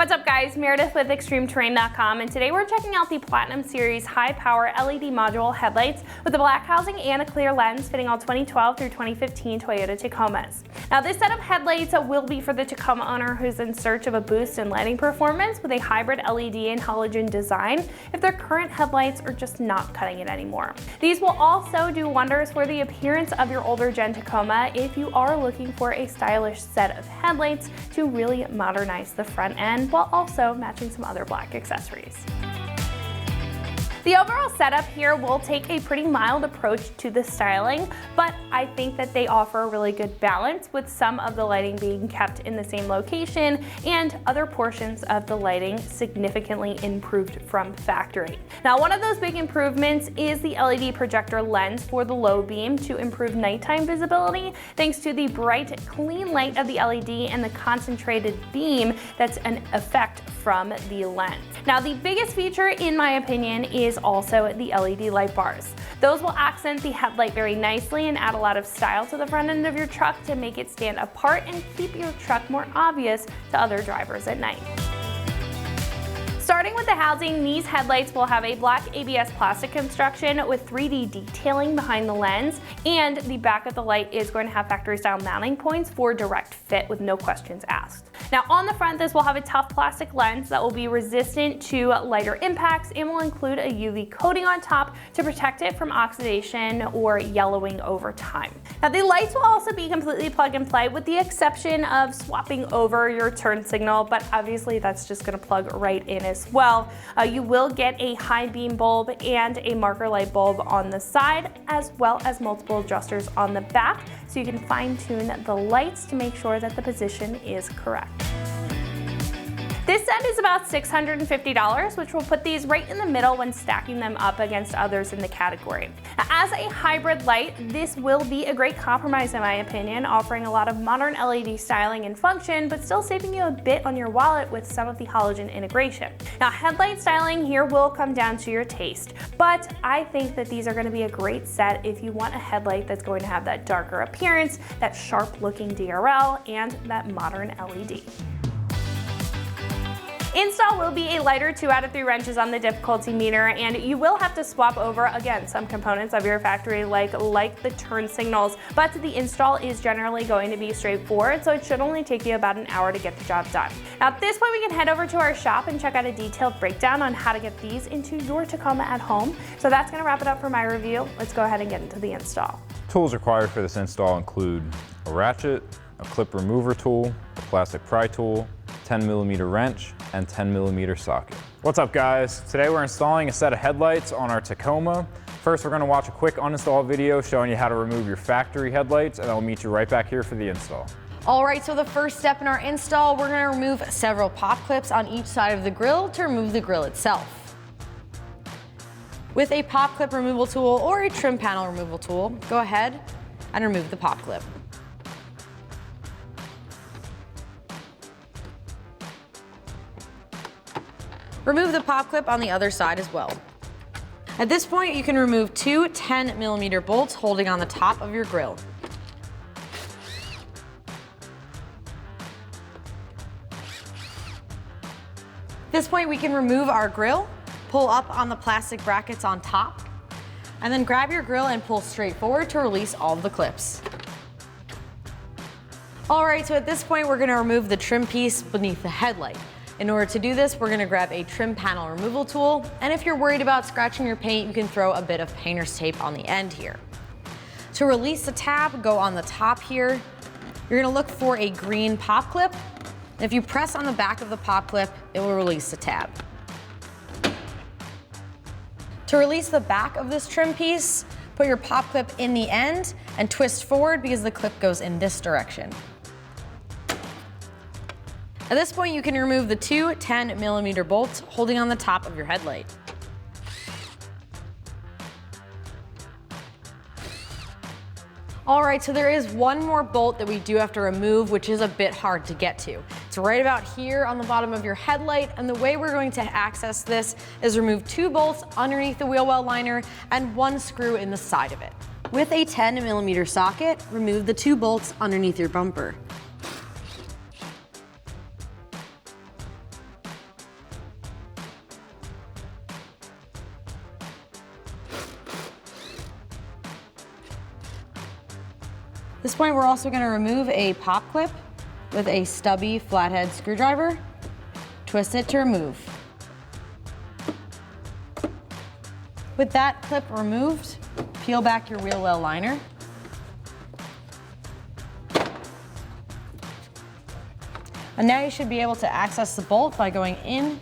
What's up guys, Meredith with ExtremeTerrain.com, and today we're checking out the Platinum Series high power LED module headlights with a black housing and a clear lens fitting all 2012 through 2015 Toyota Tacomas. Now this set of headlights will be for the Tacoma owner who's in search of a boost in lighting performance with a hybrid LED and halogen design if their current headlights are just not cutting it anymore. These will also do wonders for the appearance of your older gen Tacoma if you are looking for a stylish set of headlights to really modernize the front end while also matching some other black accessories. The overall setup here will take a pretty mild approach to the styling, but I think that they offer a really good balance with some of the lighting being kept in the same location and other portions of the lighting significantly improved from factory. Now, one of those big improvements is the LED projector lens for the low beam to improve nighttime visibility thanks to the bright, clean light of the LED and the concentrated beam that's an effect from the lens. Now, the biggest feature, in my opinion, is also the LED light bars. Those will accent the headlight very nicely and add a lot of style to the front end of your truck to make it stand apart and keep your truck more obvious to other drivers at night. Starting with the housing, these headlights will have a black ABS plastic construction with 3D detailing behind the lens, and the back of the light is going to have factory style mounting points for direct fit with no questions asked. Now on the front, this will have a tough plastic lens that will be resistant to lighter impacts and will include a UV coating on top to protect it from oxidation or yellowing over time. Now the lights will also be completely plug and play with the exception of swapping over your turn signal, but obviously that's just going to plug right in as well. You will get a high beam bulb and a marker light bulb on the side, as well as multiple adjusters on the back, so you can fine tune the lights to make sure that the position is correct. This set is about $650, which will put these right in the middle when stacking them up against others in the category. Now, as a hybrid light, this will be a great compromise in my opinion, offering a lot of modern LED styling and function, but still saving you a bit on your wallet with some of the halogen integration. Now, headlight styling here will come down to your taste, but I think that these are going to be a great set if you want a headlight that's going to have that darker appearance, that sharp looking DRL, and that modern LED. Install will be a lighter 2 out of 3 wrenches on the difficulty meter, and you will have to swap over, again, some components of your factory like the turn signals, but the install is generally going to be straightforward, so it should only take you about an hour to get the job done. Now at this point we can head over to our shop and check out a detailed breakdown on how to get these into your Tacoma at home. So that's going to wrap it up for my review. Let's go ahead and get into the install. Tools required for this install include a ratchet, a clip remover tool, a plastic pry tool, 10mm wrench, and 10mm socket. What's up guys? Today we're installing a set of headlights on our Tacoma. First we're going to watch a quick uninstall video showing you how to remove your factory headlights, and then we'll meet you right back here for the install. Alright, so the first step in our install, we're going to remove several pop clips on each side of the grill to remove the grill itself. With a pop clip removal tool or a trim panel removal tool, go ahead and remove the pop clip. Remove the pop clip on the other side as well. At this point, you can remove 2 10mm bolts holding on the top of your grill. At this point, we can remove our grill, pull up on the plastic brackets on top, and then grab your grill and pull straight forward to release all of the clips. Alright, so at this point, we're going to remove the trim piece beneath the headlight. In order to do this, we're going to grab a trim panel removal tool, and if you're worried about scratching your paint, you can throw a bit of painter's tape on the end here. To release the tab, go on the top here. You're going to look for a green pop clip. If you press on the back of the pop clip, it will release the tab. To release the back of this trim piece, put your pop clip in the end and twist forward because the clip goes in this direction. At this point, you can remove the 2 10mm bolts holding on the top of your headlight. Alright, so there is one more bolt that we do have to remove, which is a bit hard to get to. It's right about here on the bottom of your headlight, and the way we're going to access this is remove 2 bolts underneath the wheel well liner and 1 screw in the side of it. With a 10mm socket, remove the 2 bolts underneath your bumper. At this point, we're also going to remove a pop clip with a stubby flathead screwdriver. Twist it to remove. With that clip removed, peel back your wheel well liner. And now you should be able to access the bolt by going in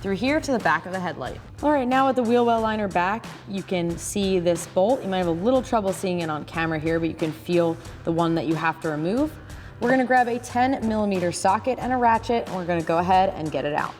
through here to the back of the headlight. All right, now with the wheel well liner back, you can see this bolt. You might have a little trouble seeing it on camera here, but you can feel the one that you have to remove. We're gonna grab a 10mm socket and a ratchet, and we're gonna go ahead and get it out.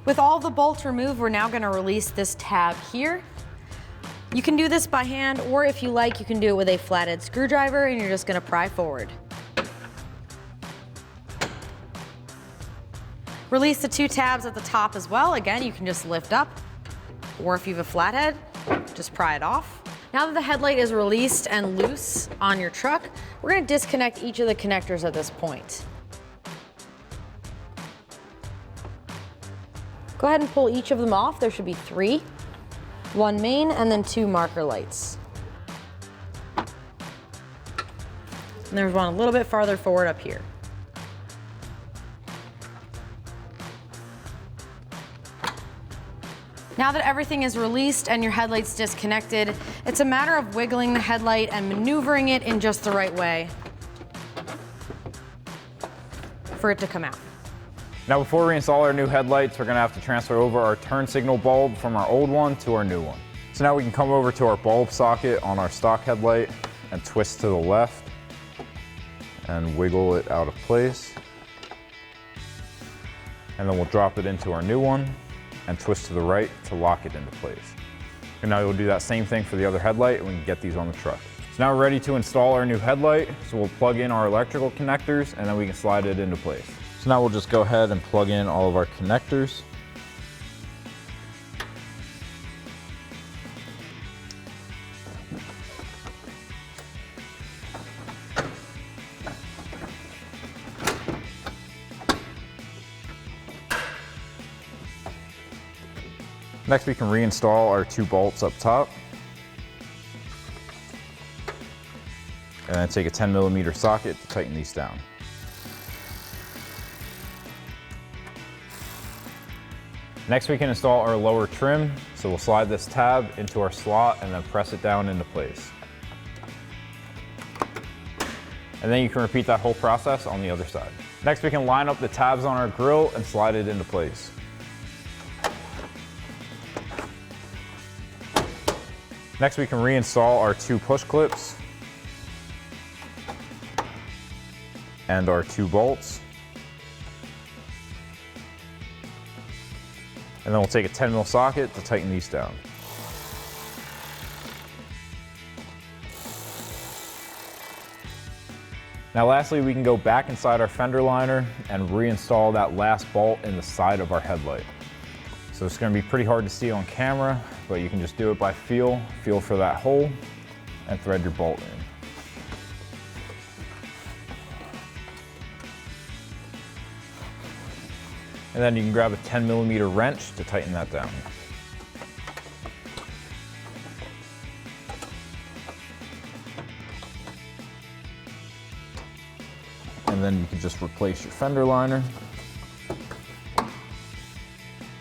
With all the bolts removed, we're now going to release this tab here. You can do this by hand, or if you like, you can do it with a flathead screwdriver, and you're just going to pry forward. Release the 2 tabs at the top as well. Again, you can just lift up, or if you have a flathead, just pry it off. Now that the headlight is released and loose on your truck, we're going to disconnect each of the connectors at this point. Go ahead and pull each of them off. There should be 3, 1 main and then 2 marker lights. And there's one a little bit farther forward up here. Now that everything is released and your headlight's disconnected, it's a matter of wiggling the headlight and maneuvering it in just the right way for it to come out. Now before we install our new headlights, we're gonna have to transfer over our turn signal bulb from our old one to our new one. So now we can come over to our bulb socket on our stock headlight and twist to the left and wiggle it out of place. And then we'll drop it into our new one and twist to the right to lock it into place. And now we'll do that same thing for the other headlight and we can get these on the truck. So now we're ready to install our new headlight. So we'll plug in our electrical connectors and then we can slide it into place. So now we'll just go ahead and plug in all of our connectors. Next, we can reinstall our 2 bolts up top. And then take a 10mm socket to tighten these down. Next, we can install our lower trim. So we'll slide this tab into our slot and then press it down into place. And then you can repeat that whole process on the other side. Next, we can line up the tabs on our grill and slide it into place. Next, we can reinstall our 2 push clips and our 2 bolts. And then we'll take a 10mm socket to tighten these down. Now lastly, we can go back inside our fender liner and reinstall that last bolt in the side of our headlight. So it's going to be pretty hard to see on camera, but you can just do it by feel for that hole and thread your bolt in. And then you can grab a 10mm wrench to tighten that down. And then you can just replace your fender liner.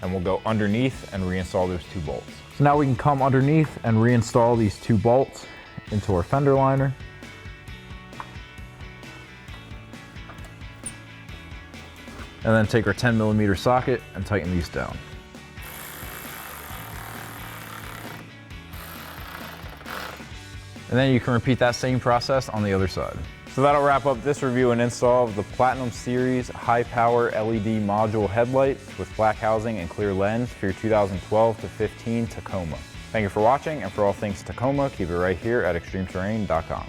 And we'll go underneath and reinstall those 2 bolts. So now we can come underneath and reinstall these 2 bolts into our fender liner. And then take our 10mm socket and tighten these down. And then you can repeat that same process on the other side. So that'll wrap up this review and install of the Platinum Series high power LED module headlights with black housing and clear lens for your 2012 to 15 Tacoma. Thank you for watching, and for all things Tacoma, keep it right here at extremeterrain.com.